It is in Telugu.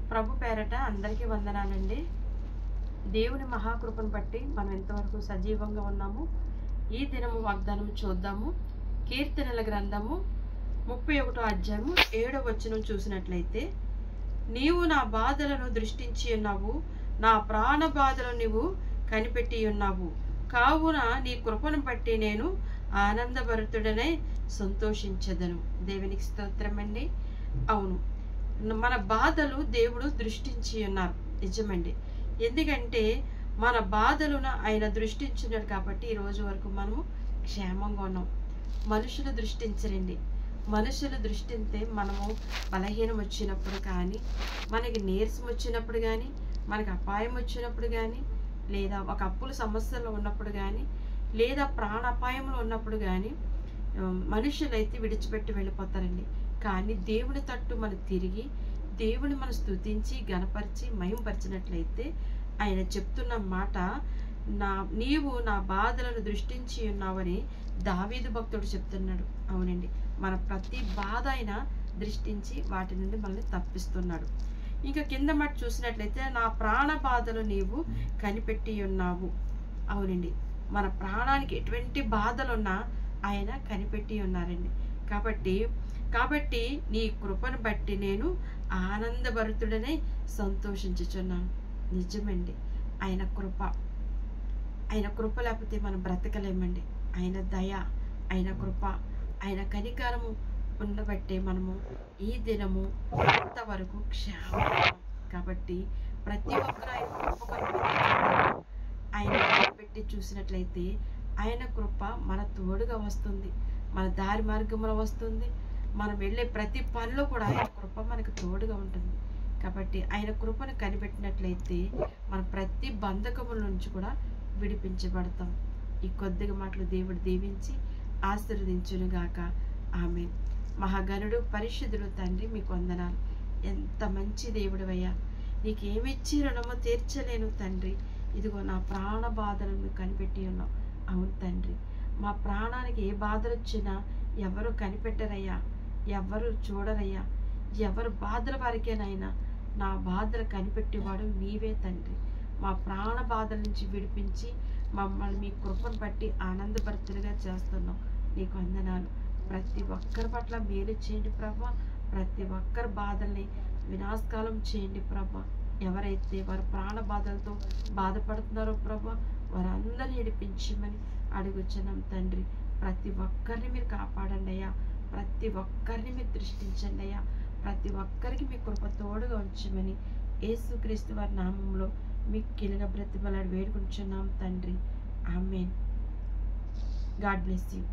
ప్రభు పేరట అందరికీ వందనాలండి. దేవుని మహాకృపను బట్టి మనం ఎంతవరకు సజీవంగా ఉన్నాము. ఈ దినము వాగ్దానం చూద్దాము. కీర్తనల గ్రంథము 31వ అధ్యాయము 7వ వచనం చూసినట్లయితే, నీవు నా బాధలను దృష్టించి ఉన్నావు, నా ప్రాణ బాధలను నీవు కనిపెట్టి ఉన్నావు, కావున నీ కృపను బట్టి నేను ఆనందభరితుడనై సంతోషించదను. దేవునికి స్తోత్రమండి. అవును, మన బాధలు దేవుడు దృష్టించి ఉన్నారు. నిజమండి. ఎందుకంటే మన బాధలను ఆయన దృష్టించున్నాడు కాబట్టి ఈ రోజు వరకు మనము క్షేమంగా ఉన్నాం. మనుషులు దృష్టించరండి. మనుషులు దృష్టింతే మనము బలహీనం వచ్చినప్పుడు కానీ, మనకి నీరసం వచ్చినప్పుడు కానీ, మనకి అపాయం వచ్చినప్పుడు కానీ, లేదా ఒక అప్పుల సమస్యలో ఉన్నప్పుడు కానీ, లేదా ప్రాణాపాయంలో ఉన్నప్పుడు కానీ మనుషులైతే విడిచిపెట్టి వెళ్ళిపోతారండి. కానీ దేవుని తట్టు మనం తిరిగి దేవుని మనం స్తుతించి గణపరిచి మహింపరిచినట్లయితే ఆయన చెప్తున్న మాట, నీవు నా బాధలను దృష్టించి ఉన్నావని దావీదు భక్తుడు చెప్తున్నాడు. అవునండి, మన ప్రతి బాధ ఆయన దృష్టించి వాటి నుండి మనల్ని తప్పిస్తున్నాడు. ఇంకా కింద మాట చూసినట్లయితే, నా ప్రాణ బాధలు నీవు కనిపెట్టి ఉన్నావు. అవునండి, మన ప్రాణానికి ఎటువంటి బాధలున్నా ఆయన కనిపెట్టి ఉన్నారండి. కాబట్టి నీ కృపను బట్టి నేను ఆనందభరితుడనై సంతోషించుచున్నాను. నిజమండి, ఆయన కృప లేకపోతే మనం బ్రతకలేమండి. ఆయన దయ, ఆయన కృప, ఆయన కనికరము ఉండబట్టే మనము ఈ దినము ఇంతవరకు క్షేమం. కాబట్టి ప్రతి ఒక్కరు ఆయన కృప ఆయన పెట్టి చూసినట్లయితే ఆయన కృప మన తోడుగా వస్తుంది, మన దారి మార్గంలో వస్తుంది. మనం వెళ్ళే ప్రతి పనిలో కూడా ఆయన కృప మనకు తోడుగా ఉంటుంది. కాబట్టి ఆయన కృపను కనిపెట్టినట్లయితే మన ప్రతి బంధకముల నుంచి కూడా విడిపించబడతాం. ఈ కొద్దిగా మాటలు దేవుడు దీవించి ఆశీర్వదించునుగాక. ఆమేన్. మహాగణుడు పరిశుద్ధుడు తండ్రి, మీకు వందనాలు. ఎంత మంచి దేవుడు అయ్యా. నీకేమిచ్చి రుణమో తీర్చలేను తండ్రి. ఇదిగో నా ప్రాణ బాధలను నువ్వు కనిపెట్టి ఉన్నావు. అవును తండ్రి, మా ప్రాణానికి ఏ బాధలు వచ్చినా ఎవరు కనిపెట్టరయ్యా, ఎవరు చూడరయ్యా. ఎవరు బాధల వారికేనైనా నా బాధలు కనిపెట్టేవాడు నీవే తండ్రి. మా ప్రాణ బాధల నుంచి విడిపించి మమ్మల్ని మీ కృపను బట్టి ఆనందభరితులుగా చేస్తున్నాం. నీకు వందనాలు. ప్రతి ఒక్కరి పట్ల మేలు చేయండి ప్రభా. ప్రతి ఒక్కరి బాధల్ని వినాశకాలం చేయండి ప్రభా. ఎవరైతే వారి ప్రాణ బాధలతో బాధపడుతున్నారో ప్రభా, వారందరినీ విడిపించమని అడుగుచున్నాం తండ్రి. ప్రతి ఒక్కరిని మీరు కాపాడండి అయ్యా. ప్రతి ఒక్కరిని మీరు దృష్టించండి అయ్యా. ప్రతి ఒక్కరికి మీ కృప తోడుగా ఉంచమని యేసుక్రీస్తు వారి నామంలో మిక్కిలిగా బ్రతిమలాడి వేడుకుంటున్నాం తండ్రి. ఆమేన్. God bless you.